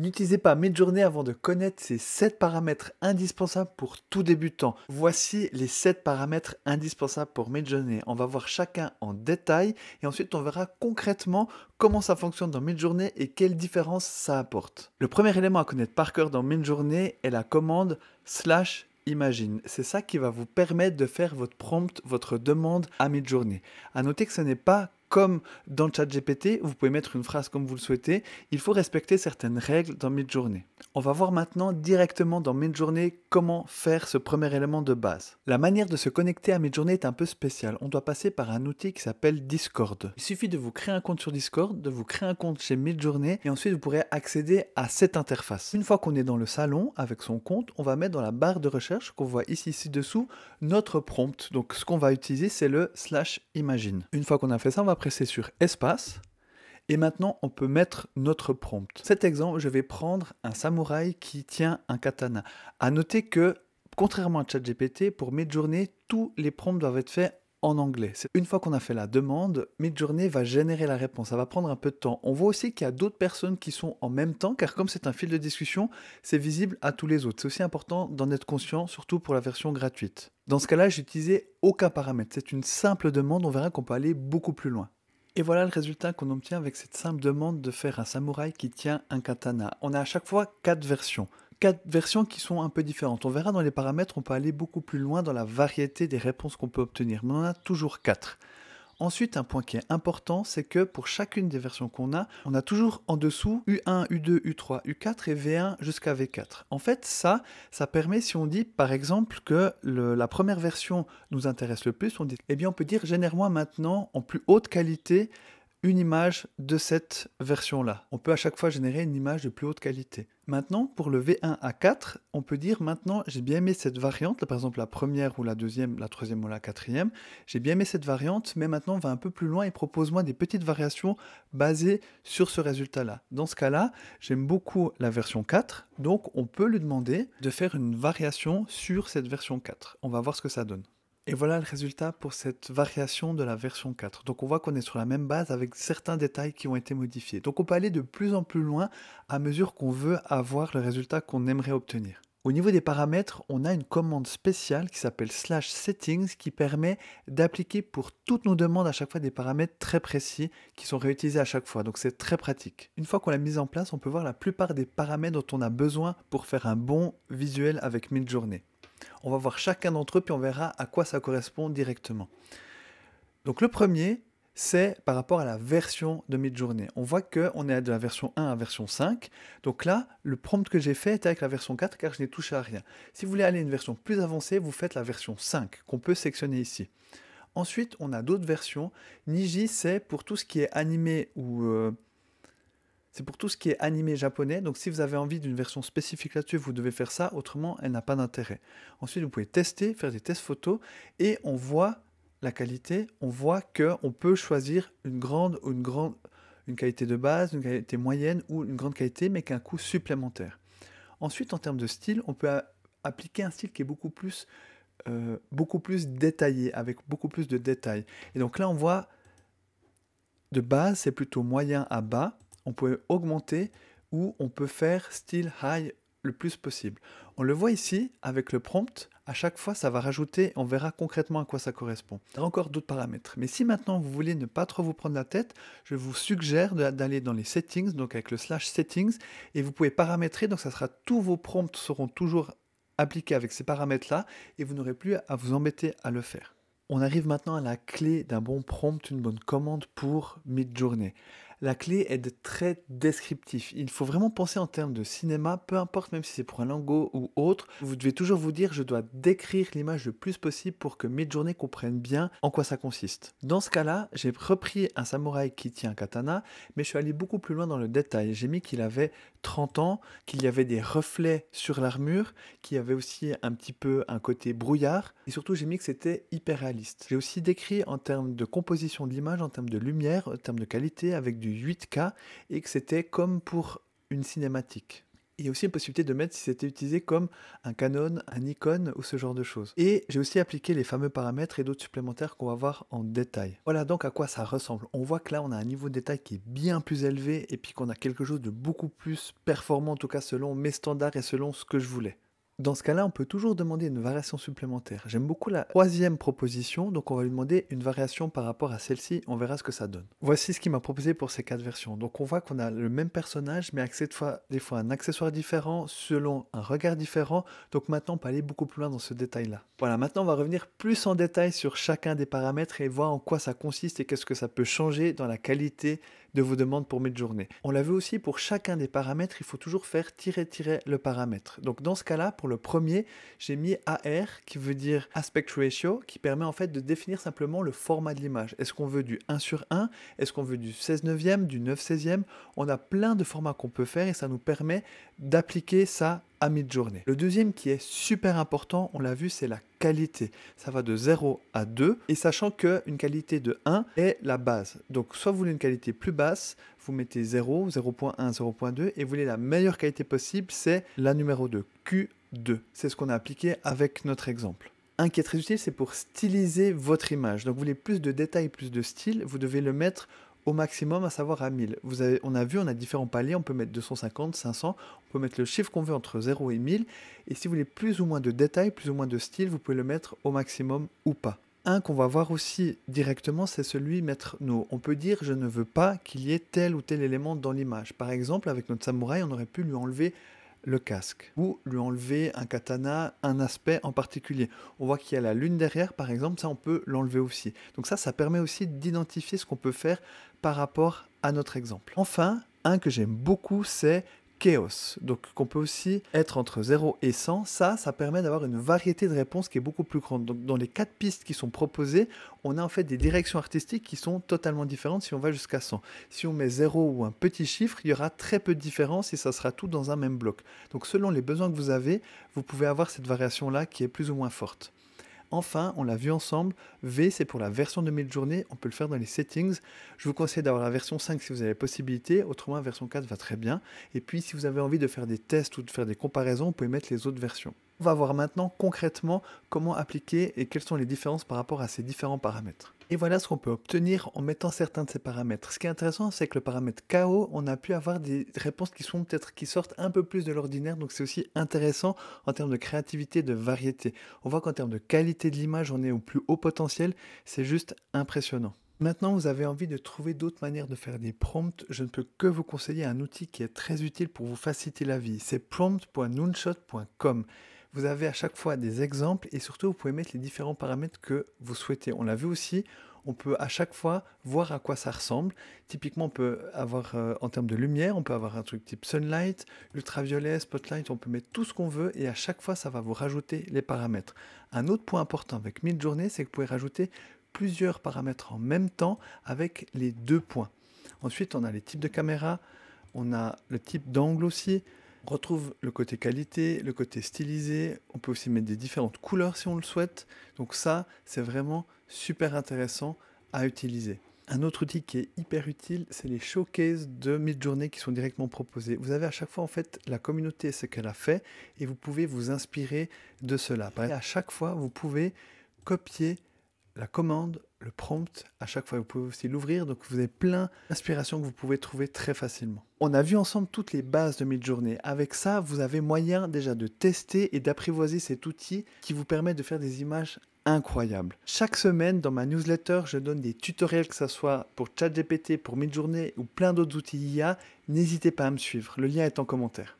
N'utilisez pas Midjourney avant de connaître ces 7 paramètres indispensables pour tout débutant. Voici les 7 paramètres indispensables pour Midjourney. On va voir chacun en détail et ensuite on verra concrètement comment ça fonctionne dans Midjourney et quelle différence ça apporte. Le premier élément à connaître par cœur dans Midjourney est la commande /imagine. C'est ça qui va vous permettre de faire votre prompt, votre demande à Midjourney. À noter que ce n'est pas comme dans ChatGPT, vous pouvez mettre une phrase comme vous le souhaitez, il faut respecter certaines règles dans Midjourney. On va voir maintenant directement dans Midjourney comment faire ce premier élément de base. La manière de se connecter à Midjourney est un peu spéciale. On doit passer par un outil qui s'appelle Discord. Il suffit de vous créer un compte sur Discord, de vous créer un compte chez Midjourney et ensuite vous pourrez accéder à cette interface. Une fois qu'on est dans le salon avec son compte, on va mettre dans la barre de recherche qu'on voit ici ci-dessous notre prompt. Donc ce qu'on va utiliser c'est le /imagine. Une fois qu'on a fait ça, on va presser sur espace et maintenant on peut mettre notre prompt. Cet exemple, je vais prendre un samouraï qui tient un katana. À noter que contrairement à ChatGPT, pour Midjourney, tous les prompts doivent être faits en anglais. Une fois qu'on a fait la demande, Midjourney va générer la réponse. Ça va prendre un peu de temps. On voit aussi qu'il y a d'autres personnes qui sont en même temps, car comme c'est un fil de discussion, c'est visible à tous les autres. C'est aussi important d'en être conscient, surtout pour la version gratuite. Dans ce cas-là, j'ai utilisé aucun paramètre. C'est une simple demande, on verra qu'on peut aller beaucoup plus loin. Et voilà le résultat qu'on obtient avec cette simple demande de faire un samouraï qui tient un katana. On a à chaque fois 4 versions. 4 versions qui sont un peu différentes. On verra dans les paramètres, on peut aller beaucoup plus loin dans la variété des réponses qu'on peut obtenir. Mais on en a toujours 4. Ensuite, un point qui est important, c'est que pour chacune des versions qu'on a, on a toujours en dessous U1, U2, U3, U4 et V1 jusqu'à V4. En fait, ça permet, si on dit par exemple que la première version nous intéresse le plus, on dit, eh bien on peut dire génère-moi maintenant en plus haute qualité une image de cette version-là. On peut à chaque fois générer une image de plus haute qualité. Maintenant, pour le V1 à 4, on peut dire maintenant, j'ai bien aimé cette variante, par exemple la première ou la deuxième, la troisième ou la quatrième, j'ai bien aimé cette variante, mais maintenant on va un peu plus loin et propose-moi des petites variations basées sur ce résultat-là. Dans ce cas-là, j'aime beaucoup la version 4, donc on peut lui demander de faire une variation sur cette version 4. On va voir ce que ça donne. Et voilà le résultat pour cette variation de la version 4. Donc on voit qu'on est sur la même base avec certains détails qui ont été modifiés. Donc on peut aller de plus en plus loin à mesure qu'on veut avoir le résultat qu'on aimerait obtenir. Au niveau des paramètres, on a une commande spéciale qui s'appelle /settings qui permet d'appliquer pour toutes nos demandes à chaque fois des paramètres très précis qui sont réutilisés à chaque fois. Donc c'est très pratique. Une fois qu'on l'a mise en place, on peut voir la plupart des paramètres dont on a besoin pour faire un bon visuel avec Midjourney. On va voir chacun d'entre eux, puis on verra à quoi ça correspond directement. Donc le premier, c'est par rapport à la version de Midjourney. On voit qu'on est de la version 1 à la version 5. Donc là, le prompt que j'ai fait est avec la version 4 car je n'ai touché à rien. Si vous voulez aller à une version plus avancée, vous faites la version 5 qu'on peut sectionner ici. Ensuite, on a d'autres versions. Niji, c'est pour tout ce qui est animé ou... c'est pour tout ce qui est animé japonais, donc si vous avez envie d'une version spécifique là-dessus, vous devez faire ça, autrement elle n'a pas d'intérêt. Ensuite, vous pouvez tester, faire des tests photos, et on voit la qualité, on voit qu'on peut choisir une qualité de base, une qualité moyenne ou une grande qualité, mais qu'un coût supplémentaire. Ensuite, en termes de style, on peut appliquer un style qui est beaucoup plus détaillé, avec beaucoup plus de détails. Et donc là, on voit, de base, c'est plutôt moyen à bas, on peut augmenter ou on peut faire style high le plus possible. On le voit ici avec le prompt, à chaque fois ça va rajouter, on verra concrètement à quoi ça correspond. Il y a encore d'autres paramètres, mais si maintenant vous voulez ne pas trop vous prendre la tête, je vous suggère d'aller dans les settings, donc avec le /settings, et vous pouvez paramétrer, donc ça sera tous vos prompts seront toujours appliqués avec ces paramètres-là, et vous n'aurez plus à vous embêter à le faire. On arrive maintenant à la clé d'un bon prompt, une bonne commande pour Midjourney. La clé est d'être très descriptif. Il faut vraiment penser en termes de cinéma, peu importe même si c'est pour un logo ou autre. Vous devez toujours vous dire je dois décrire l'image le plus possible pour que Midjourney comprenne bien en quoi ça consiste. Dans ce cas-là, j'ai repris un samouraï qui tient un katana, mais je suis allé beaucoup plus loin dans le détail. J'ai mis qu'il avait 30 ans, qu'il y avait des reflets sur l'armure, qu'il y avait aussi un petit peu un côté brouillard, et surtout j'ai mis que c'était hyper réaliste. J'ai aussi décrit en termes de composition de l'image, en termes de lumière, en termes de qualité, avec du 8K, et que c'était comme pour une cinématique. Il y a aussi une possibilité de mettre si c'était utilisé comme un Canon, un Nikon ou ce genre de choses. Et j'ai aussi appliqué les fameux paramètres et d'autres supplémentaires qu'on va voir en détail. Voilà donc à quoi ça ressemble. On voit que là on a un niveau de détail qui est bien plus élevé et puis qu'on a quelque chose de beaucoup plus performant, en tout cas selon mes standards et selon ce que je voulais. Dans ce cas-là, on peut toujours demander une variation supplémentaire. J'aime beaucoup la troisième proposition, donc on va lui demander une variation par rapport à celle-ci, on verra ce que ça donne. Voici ce qu'il m'a proposé pour ces 4 versions. Donc on voit qu'on a le même personnage, mais avec cette fois, des fois un accessoire différent, selon un regard différent, donc maintenant on peut aller beaucoup plus loin dans ce détail-là. Voilà, maintenant on va revenir plus en détail sur chacun des paramètres et voir en quoi ça consiste et qu'est-ce que ça peut changer dans la qualité de vos demandes pour Midjourney. On l'a vu aussi, pour chacun des paramètres, il faut toujours faire tirer le paramètre. Donc dans ce cas-là, pour le premier, j'ai mis AR, qui veut dire Aspect Ratio, qui permet en fait de définir simplement le format de l'image. Est-ce qu'on veut du 1:1? Est-ce qu'on veut du 16/9, du 9/16? On a plein de formats qu'on peut faire et ça nous permet d'appliquer ça à Midjourney. Le deuxième qui est super important, on l'a vu, c'est la qualité. Ça va de 0 à 2 et sachant qu'une qualité de 1 est la base. Donc soit vous voulez une qualité plus basse, vous mettez 0, 0.1, 0.2 et vous voulez la meilleure qualité possible, c'est la numéro 2, Q2. C'est ce qu'on a appliqué avec notre exemple. Un qui est très utile, c'est pour styliser votre image. Donc vous voulez plus de détails, plus de style, vous devez le mettre au maximum, à savoir à 1000. On a vu, on a différents paliers, on peut mettre 250, 500, on peut mettre le chiffre qu'on veut entre 0 et 1000. Et si vous voulez plus ou moins de détails, plus ou moins de style, vous pouvez le mettre au maximum ou pas. Un qu'on va voir aussi directement, c'est celui mettre nos. On peut dire je ne veux pas qu'il y ait tel ou tel élément dans l'image. Par exemple, avec notre samouraï, on aurait pu lui enlever le casque ou lui enlever un katana, un aspect en particulier. On voit qu'il y a la lune derrière par exemple, ça on peut l'enlever aussi. Donc ça permet aussi d'identifier ce qu'on peut faire par rapport à notre exemple. Enfin, un que j'aime beaucoup, c'est Chaos, donc qu'on peut aussi être entre 0 et 100, ça permet d'avoir une variété de réponses qui est beaucoup plus grande. Donc dans les 4 pistes qui sont proposées, on a en fait des directions artistiques qui sont totalement différentes si on va jusqu'à 100. Si on met 0 ou un petit chiffre, il y aura très peu de différence et ça sera tout dans un même bloc. Donc selon les besoins que vous avez, vous pouvez avoir cette variation-là qui est plus ou moins forte. Enfin, on l'a vu ensemble, V c'est pour la version de Midjourney, on peut le faire dans les settings. Je vous conseille d'avoir la version 5 si vous avez la possibilité, autrement la version 4 va très bien. Et puis si vous avez envie de faire des tests ou de faire des comparaisons, vous pouvez mettre les autres versions. On va voir maintenant concrètement comment appliquer et quelles sont les différences par rapport à ces différents paramètres. Et voilà ce qu'on peut obtenir en mettant certains de ces paramètres. Ce qui est intéressant, c'est que le paramètre KO, on a pu avoir des réponses qui sont peut-être qui sortent un peu plus de l'ordinaire, donc c'est aussi intéressant en termes de créativité, de variété. On voit qu'en termes de qualité de l'image, on est au plus haut potentiel, c'est juste impressionnant. Maintenant, vous avez envie de trouver d'autres manières de faire des prompts, je ne peux que vous conseiller un outil qui est très utile pour vous faciliter la vie. C'est prompt.noonshot.com. Vous avez à chaque fois des exemples et surtout vous pouvez mettre les différents paramètres que vous souhaitez. On l'a vu aussi, on peut à chaque fois voir à quoi ça ressemble. Typiquement, on peut avoir en termes de lumière, on peut avoir un truc type sunlight, ultraviolet, spotlight, on peut mettre tout ce qu'on veut et à chaque fois ça va vous rajouter les paramètres. Un autre point important avec Midjourney, c'est que vous pouvez rajouter plusieurs paramètres en même temps avec les 2 points. Ensuite, on a les types de caméra, on a le type d'angle aussi. On retrouve le côté qualité, le côté stylisé, on peut aussi mettre des différentes couleurs si on le souhaite. Donc ça, c'est vraiment super intéressant à utiliser. Un autre outil qui est hyper utile, c'est les showcases de Midjourney qui sont directement proposés. Vous avez à chaque fois en fait la communauté, ce qu'elle a fait, et vous pouvez vous inspirer de cela. Et à chaque fois, vous pouvez copier la commande, le prompt, à chaque fois vous pouvez aussi l'ouvrir, donc vous avez plein d'inspirations que vous pouvez trouver très facilement. On a vu ensemble toutes les bases de Midjourney. Avec ça, vous avez moyen déjà de tester et d'apprivoiser cet outil qui vous permet de faire des images incroyables. Chaque semaine, dans ma newsletter, je donne des tutoriels, que ce soit pour ChatGPT, pour Midjourney ou plein d'autres outils IA. N'hésitez pas à me suivre, le lien est en commentaire.